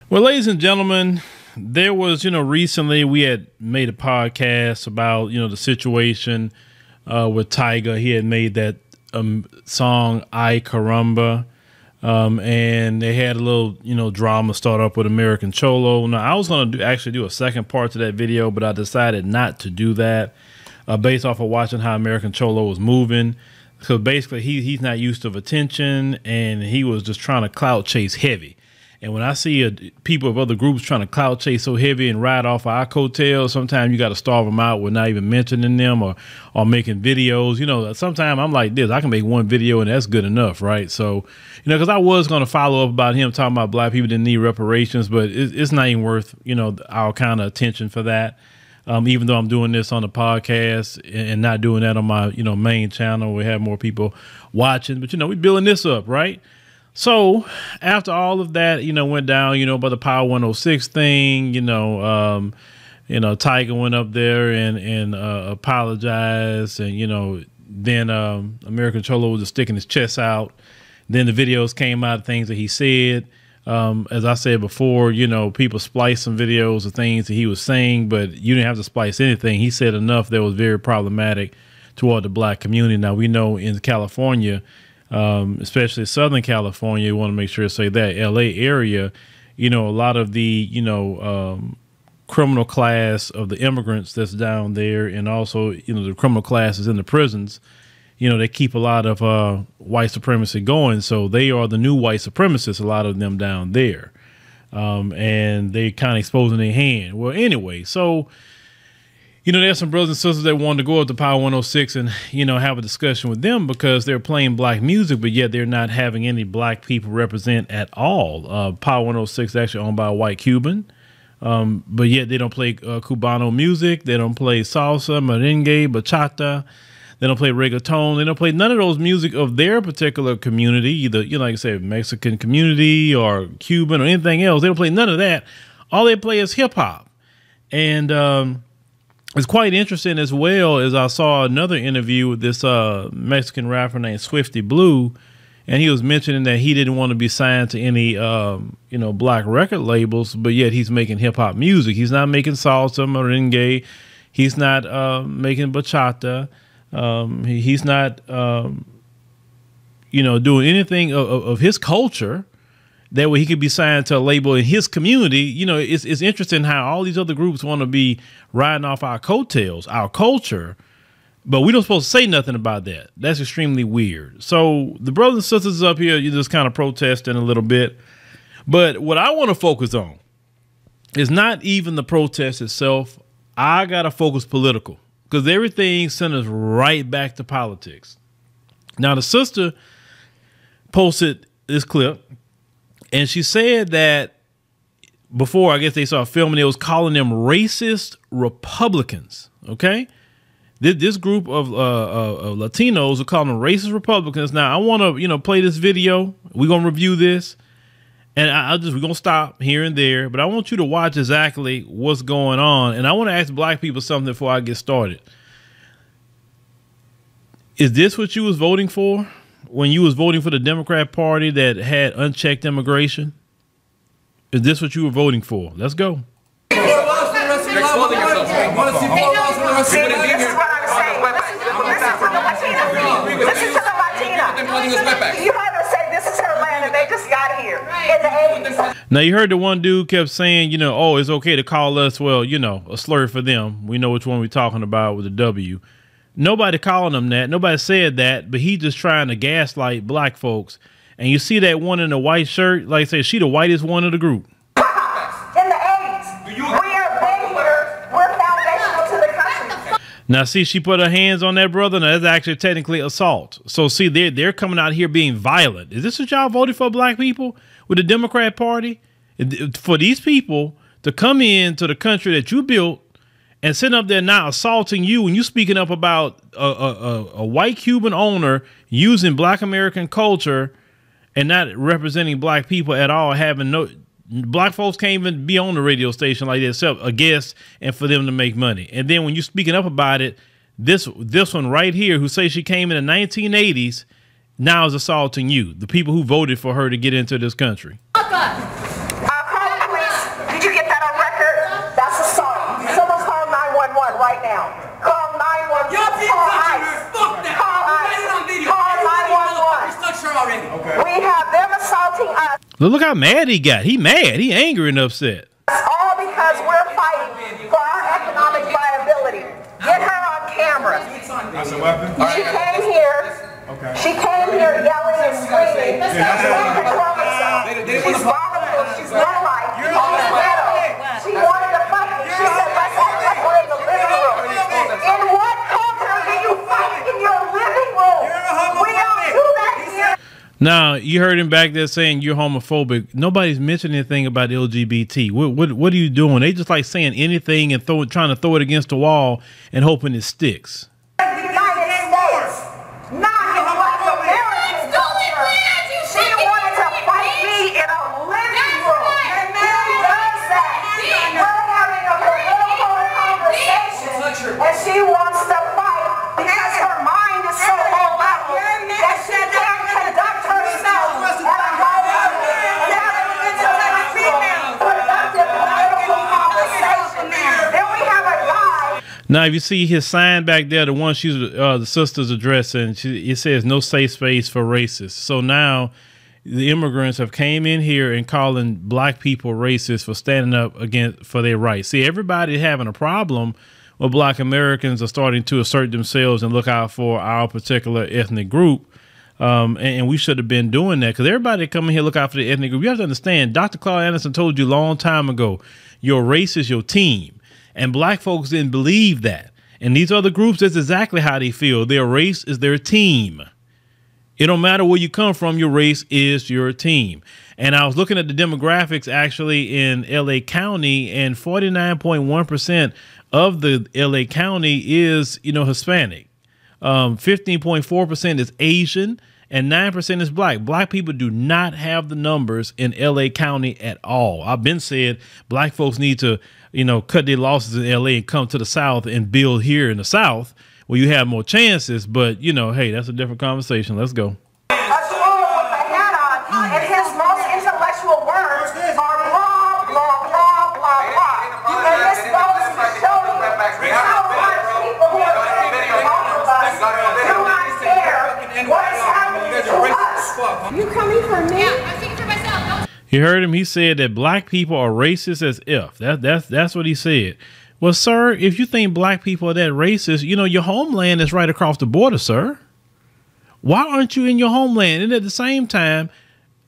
Well, ladies and gentlemen, there was, recently we had made a podcast about, the situation with Tyga. He had made that song, I Caramba. And they had a little, drama start up with American Cholo. Now, I was going to actually do a second part to that video, but I decided not to do that based off of watching how American Cholo was moving. So basically, he's not used to attention, and he was just trying to clout chase heavy. And when I see people of other groups trying to clout chase so heavy and ride off our coattails, sometimes you got to starve them out with not even mentioning them or making videos. Sometimes I'm like this. I can make one video and that's good enough, right? So, because I was going to follow up about him talking about black people didn't need reparations, but it's not even worth, our kind of attention for that. Even though I'm doing this on the podcast and not doing that on my, main channel, we have more people watching. But, we're building this up, right? So after all of that, went down, about the Power 106 thing, Tyga went up there and apologized. And, then American Cholo was just sticking his chest out. Then the videos came out of things that he said. As I said before, people spliced some videos of things that he was saying, but you didn't have to splice anything. He said enough that was very problematic toward the black community. Now, we know in California, especially Southern California, you want to make sure to say that LA area, a lot of the, criminal class of the immigrants that's down there. And also, the criminal classes in the prisons, they keep a lot of, white supremacy going. So they are the new white supremacists, a lot of them down there. And they kind of exposing their hand. Well, anyway, so, there's some brothers and sisters that wanted to go up to Power 106 and, have a discussion with them because they're playing black music, but yet they're not having any black people represent at all. Power 106 is actually owned by a white Cuban, but yet they don't play Cubano music. They don't play salsa, merengue, bachata. They don't play reggaeton. They don't play none of those music of their particular community, either, like I said, Mexican community or Cuban or anything else. They don't play none of that. All they play is hip hop. And, it's quite interesting as well as I saw another interview with this Mexican rapper named Swifty Blue, and he was mentioning that he didn't want to be signed to any black record labels, but yet he's making hip hop music. He's not making salsa, merengue. He's not making bachata. He's not doing anything of his culture. That way he could be signed to a label in his community. It's interesting how all these other groups want to be riding off our coattails, our culture, but we don't supposed to say nothing about that. That's extremely weird. So the brothers and sisters up here, you're just kind of protesting a little bit. But what I want to focus on is not even the protest itself. I got to focus political because everything centers right back to politics. Now, the sister posted this clip. And she said that before, I guess they started filming, it was calling them racist Republicans. Okay. This group of Latinos are calling them racist Republicans. Now, I want to, play this video. We're going to review this. And we're going to stop here and there. But I want you to watch exactly what's going on. And I want to ask black people something before I get started. Is this what you was voting for? When you was voting for the Democrat Party that had unchecked immigration? Is this what you were voting for? Let's go. This is what I'm saying. This is for the Latinos. This is for the Latinos. You heard her say this is her land and they just got here in the 80s. Now, you heard the one dude kept saying, oh, it's okay to call us, well, a slur for them. We know which one we're talking about with the W. Nobody calling him that. Nobody said that, but he just trying to gaslight black folks. And you see that one in the white shirt, like I said, she the whitest one of the group. In the 80s, we are better. We're foundational to the country. Now, see, she put her hands on that brother. Now, that's actually technically assault. So, see, they're coming out here being violent. Is this what y'all voted for, black people, with the Democrat Party? For these people to come into the country that you built and sitting up there now assaulting you and you speaking up about a white Cuban owner using black American culture and not representing black people at all, having no black folks can't even be on the radio station like that, except a guest and for them to make money. And then when you're speaking up about it, this one right here who say she came in the 1980s now is assaulting you, the people who voted for her to get into this country. I call the police Look how mad he got. He mad. He angry and upset. All because we're fighting for our economic viability. Get her on camera. That's a weapon? She came here. Okay. She came here yelling and screaming. She can't control herself. She's volatile. She's warlike. She's metal. She wanted to fight me. She said, let's act like we're in the living room. In what culture do you fight in your living room? We don't do that here. Now, you heard him back there saying you're homophobic. Nobody's mentioning anything about LGBT. What are you doing? They just like saying anything and trying to throw it against the wall and hoping it sticks. And she wants to fight because her mind is so low level that she can't conduct herself at a high level and have an intellectual, productive, political conversation. Then we have a guy. Now, if you see his sign back there, the one the sister's addressing, it says no safe space for racists. So now the immigrants have came in here and calling black people racist for standing up for their rights. See, everybody having a problem. Well, black Americans are starting to assert themselves and look out for our particular ethnic group. And we should have been doing that because everybody coming here look out for the ethnic group. You have to understand, Dr. Claude Anderson told you a long time ago, your race is your team. And black folks didn't believe that. And these other groups, that's exactly how they feel. Their race is their team. It don't matter where you come from. Your race is your team. And I was looking at the demographics actually in LA County, and 49.1% of the LA County is, Hispanic. 15.4% is Asian and 9% is black. Black people do not have the numbers in LA County at all. I've been said black folks need to, cut their losses in LA and come to the South and build here in the South where you have more chances. But, hey, that's a different conversation. Let's go. You coming for me? Yeah, I'm speaking for myself. You heard him. He said that black people are racist as if. That's what he said. Well, sir, if you think black people are that racist, your homeland is right across the border, sir. Why aren't you in your homeland? And at the same time,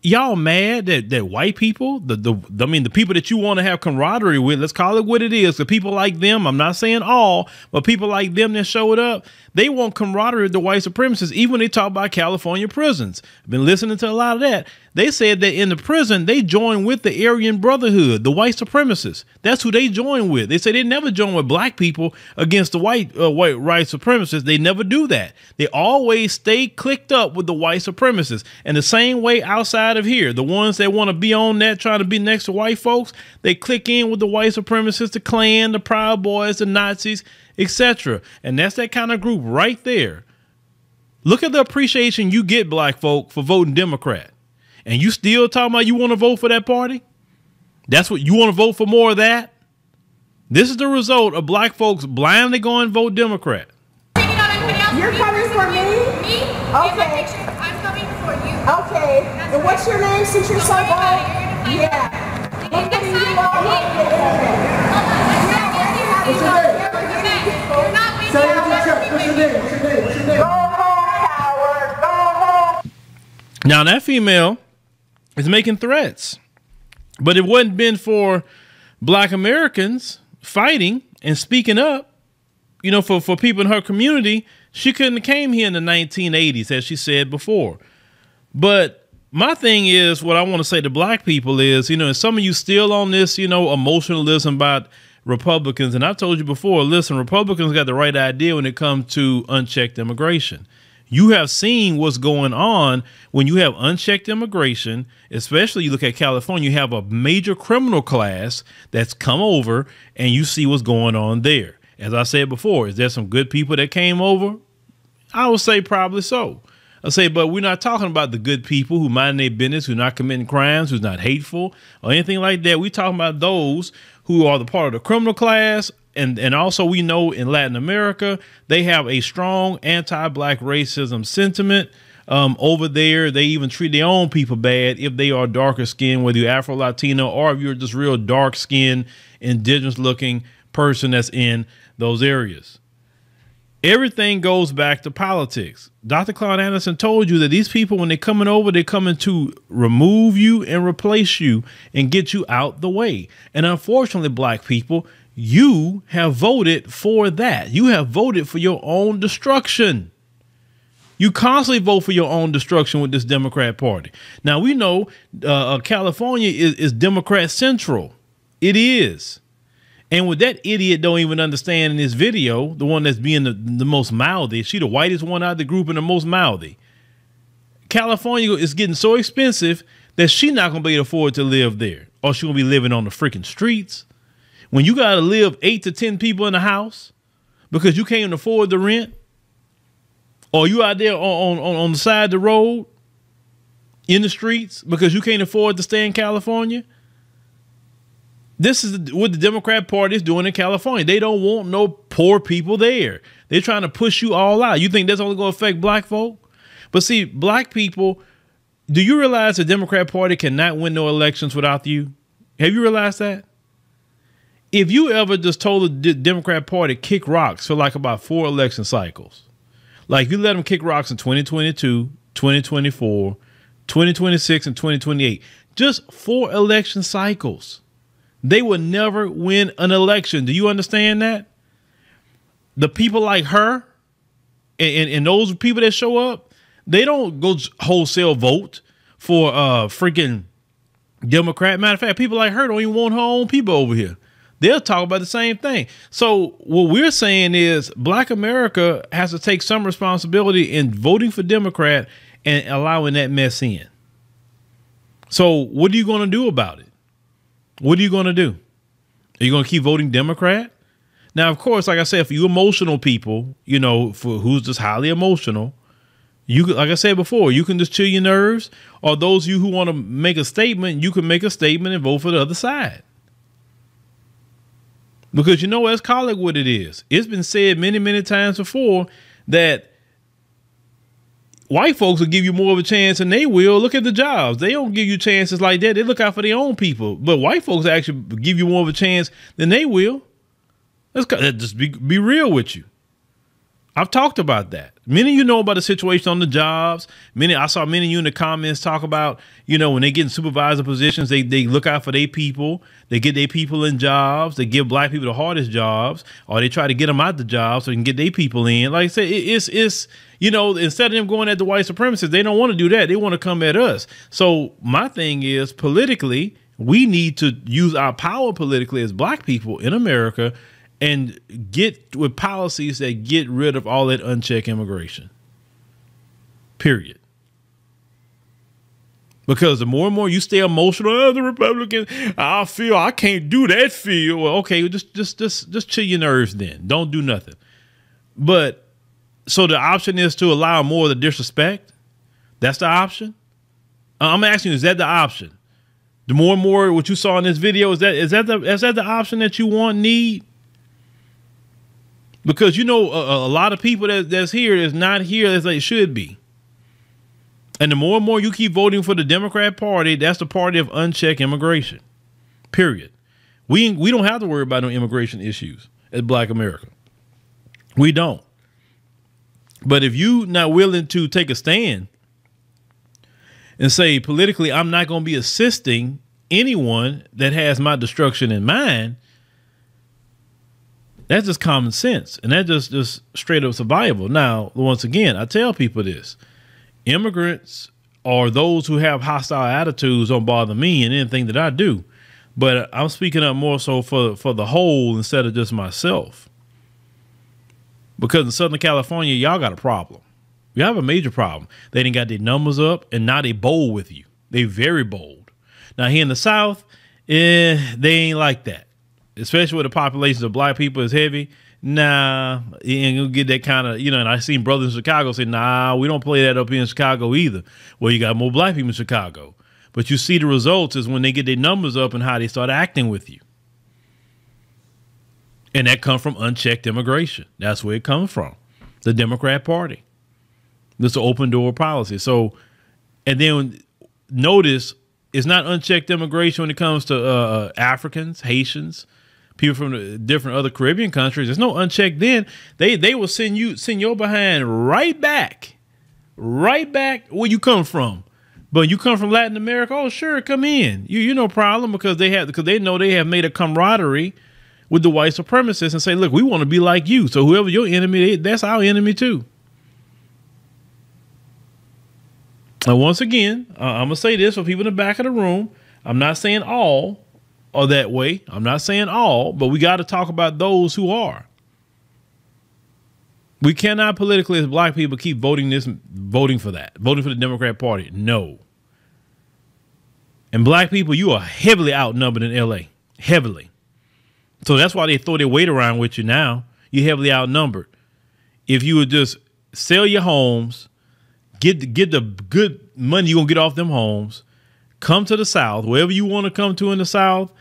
y'all mad that white people, the people that you want to have camaraderie with, let's call it what it is, the people like them, I'm not saying all, but people like them that showed up, they want camaraderie with the white supremacists, even when they talk about California prisons. I've been listening to a lot of that. They said that in the prison, they join with the Aryan Brotherhood, the white supremacists. That's who they join with. They say they never join with black people against the white supremacists. They never do that. They always stay clicked up with the white supremacists. And the same way outside of here, the ones that want to be on that, trying to be next to white folks, they click in with the white supremacists, the Klan, the Proud Boys, the Nazis, etc. And that's that kind of group right there. Look at the appreciation you get, black folk, for voting Democrat. And you still talking about you want to vote for that party? That's what you want to vote for, more of that? This is the result of black folks blindly going and vote Democrat. You're coming for me? Me? Okay. I'm coming for you. Okay. And what's your name since you're so bold? Yeah. Look at you all over the internet. Go home, coward. Go home. Now that female is making threats, but it wouldn't been for black Americans fighting and speaking up, for people in her community, she couldn't have came here in the 1980s, as she said before. But my thing is, what I want to say to black people is, and some of you still on this, emotionalism about Republicans. And I've told you before, listen, Republicans got the right idea when it comes to unchecked immigration. You have seen what's going on when you have unchecked immigration, especially you look at California, you have a major criminal class that's come over and you see what's going on there. As I said before, is there some good people that came over? I would say probably so. I say, but we're not talking about the good people who mind their business, who not committing crimes, who's not hateful or anything like that. We're talking about those who are the part of the criminal class. And also we know in Latin America, they have a strong anti-black racism sentiment. Over there, they even treat their own people bad if they are darker skinned, whether you're Afro Latino or if you're just real dark skinned, indigenous looking person that's in those areas. Everything goes back to politics. Dr. Claude Anderson told you that these people, when they're coming over, they're coming to remove you and replace you and get you out the way. And unfortunately, black people, you have voted for that. You have voted for your own destruction. You constantly vote for your own destruction with this Democrat Party. Now, we know California is Democrat central. It is. And what that idiot don't even understand in this video, the one that's being the most mouthy, she the whitest one out of the group and the most mouthy. California is getting so expensive that she's not going to be able to afford to live there, or she's going to be living on the freaking streets. When you got to live 8 to 10 people in a house because you can't afford the rent, or you out there on the side of the road in the streets because you can't afford to stay in California. This is what the Democrat Party is doing in California. They don't want no poor people there. They're trying to push you all out. You think that's only going to affect black folk? But see, black people, do you realize the Democrat Party cannot win no elections without you? Have you realized that? If you ever just told the Democrat Party kick rocks for like about 4 election cycles, like you let them kick rocks in 2022, 2024, 2026, and 2028, just 4 election cycles, they will never win an election. Do you understand that? The people like her and those people that show up, they don't go wholesale vote for freaking Democrat. Matter of fact, people like her don't even want her own people over here. They'll talk about the same thing. So what we're saying is black America has to take some responsibility in voting for Democrat and allowing that mess in. So what are you going to do about it? What are you going to do? Are you going to keep voting Democrat? Now, of course, like I said, for you emotional people, you know, for who's just highly emotional, you like I said before, you can just chill your nerves. Or those of you who want to make a statement, you can make a statement and vote for the other side. Because, you know, let's call it what it is. It's been said many, many times before that white folks will give you more of a chance than they will. Look at the jobs. They don't give you chances like that. They look out for their own people. But white folks actually give you more of a chance than they will. Let's just be real with you. I've talked about that. Many of you know about the situation on the jobs. I saw many of you in the comments talk about, you know, when they get in supervisor positions, they look out for their people. They get their people in jobs. They give black people the hardest jobs, or they try to get them out the jobs so they can get their people in. Like I said, it's you know, instead of them going at the white supremacists, they don't want to do that. They want to come at us. So my thing is, politically, we need to use our power politically as black people in America and get with policies that get rid of all that unchecked immigration. Period. Because the more and more you stay emotional, the Republicans, I feel I can't do that feel. Well, okay, just chill your nerves then. Don't do nothing. But so the option is to allow more of the disrespect. That's the option. I'm asking you, is that the option? The more and more what you saw in this video, is that the option that you need? Because, you know, a lot of people that's here is not here as they should be. And the more and more you keep voting for the Democrat Party, that's the party of unchecked immigration. Period. We don't have to worry about no immigration issues as black America. We don't. But if you not willing to take a stand and say politically, I'm not going to be assisting anyone that has my destruction in mind, that's just common sense. And that's just straight up survival. Now, once again, I tell people this. Immigrants or those who have hostile attitudes don't bother me in anything that I do. But I'm speaking up more so for the whole instead of just myself. Because in Southern California, y'all got a problem. You have a major problem. They didn't got their numbers up, and now they bold with you. They very bold. Now here in the South, they ain't like that. Especially where the population of black people is heavy. Nah, you ain't gonna get that kind of, you know, and I seen brothers in Chicago say, nah, we don't play that up here in Chicago either. Well, you got more black people in Chicago. But you see the results is when they get their numbers up and how they start acting with you. And that comes from unchecked immigration. That's where it comes from. The Democrat Party. This is an open door policy. So, and then notice it's not unchecked immigration when it comes to Africans, Haitians, people from the different other Caribbean countries. There's no unchecked. Then they will send your behind right back where you come from. But you come from Latin America, oh sure, come in. You no problem, because they know they have made a camaraderie with the white supremacists and say, look, we want to be like you. So whoever your enemy, that's our enemy too. And once again, I'm gonna say this for people in the back of the room. I'm not saying all are that way. I'm not saying all, but we got to talk about those who are. We cannot politically, as black people, keep voting for the Democrat Party. No. And black people, you are heavily outnumbered in LA. Heavily. So that's why they throw their weight around with you now. You're heavily outnumbered. If you would just sell your homes, get the good money you're going to get off them homes, come to the South, wherever you want to come to in the South,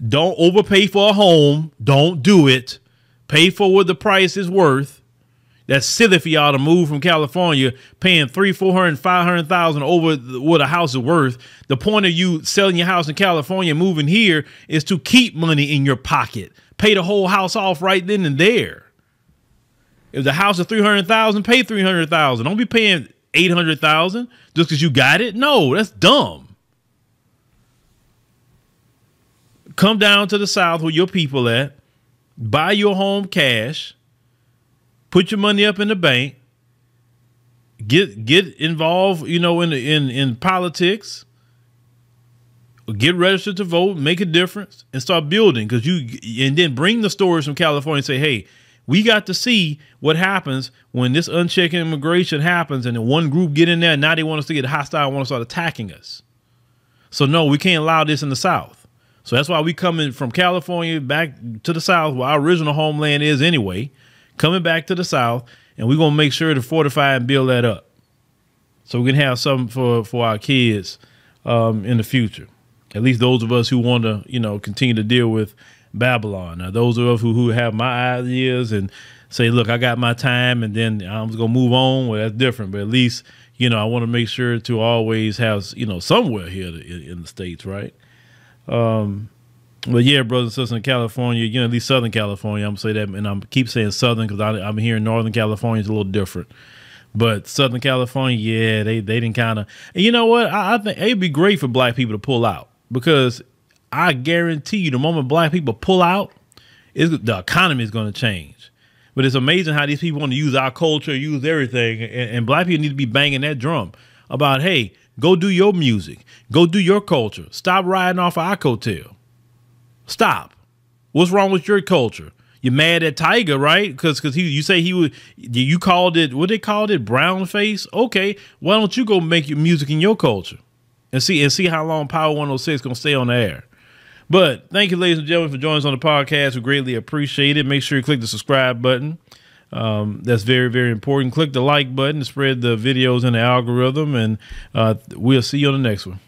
don't overpay for a home. Don't do it. Pay for what the price is worth. That's silly for y'all to move from California paying $300,000, $400,000, $500,000 over what a house is worth. The point of you selling your house in California and moving here is to keep money in your pocket. Pay the whole house off right then and there. If the house is $300,000, pay $300,000. Don't be paying $800,000 just because you got it. No, that's dumb. Come down to the South where your people at. Buy your home cash. Put your money up in the bank. Get involved, in politics. Get registered to vote, make a difference, and start building. And then bring the stories from California and say, hey, we got to see what happens when this unchecked immigration happens, and then one group get in there, and now they want us to get hostile, want to start attacking us. So no, we can't allow this in the South. So that's why we coming from California back to the South, where our original homeland is anyway. Coming back to the South, and we're going to make sure to fortify and build that up so we can have something for our kids in the future. At least those of us who want to, continue to deal with Babylon. Now, those of us who have my ideas and say, look, I got my time and then I'm just going to move on, well, that's different. But at least, I want to make sure to always have, somewhere here in the States, right? But yeah, brothers and sisters in California, at least Southern California, I'm going to say that, and I'm keep saying Southern because I'm here in Northern California, it's a little different. But Southern California, yeah, they didn't kind of, and you know what? I think it'd be great for black people to pull out, because I guarantee you the moment black people pull out, the economy is going to change. But it's amazing how these people want to use our culture, use everything, and black people need to be banging that drum about, hey, go do your music, go do your culture, stop riding off our coattail. Stop. What's wrong with your culture? You're mad at Tiger, right? Because you called it, what they called it, brown face. Okay, why don't you go make your music in your culture and see how long Power 106 gonna stay on the air? But thank you, ladies and gentlemen, for joining us on the podcast. We greatly appreciate it. Make sure you click the subscribe button. That's very, very important. Click the like button to spread the videos in the algorithm, and we'll see you on the next one.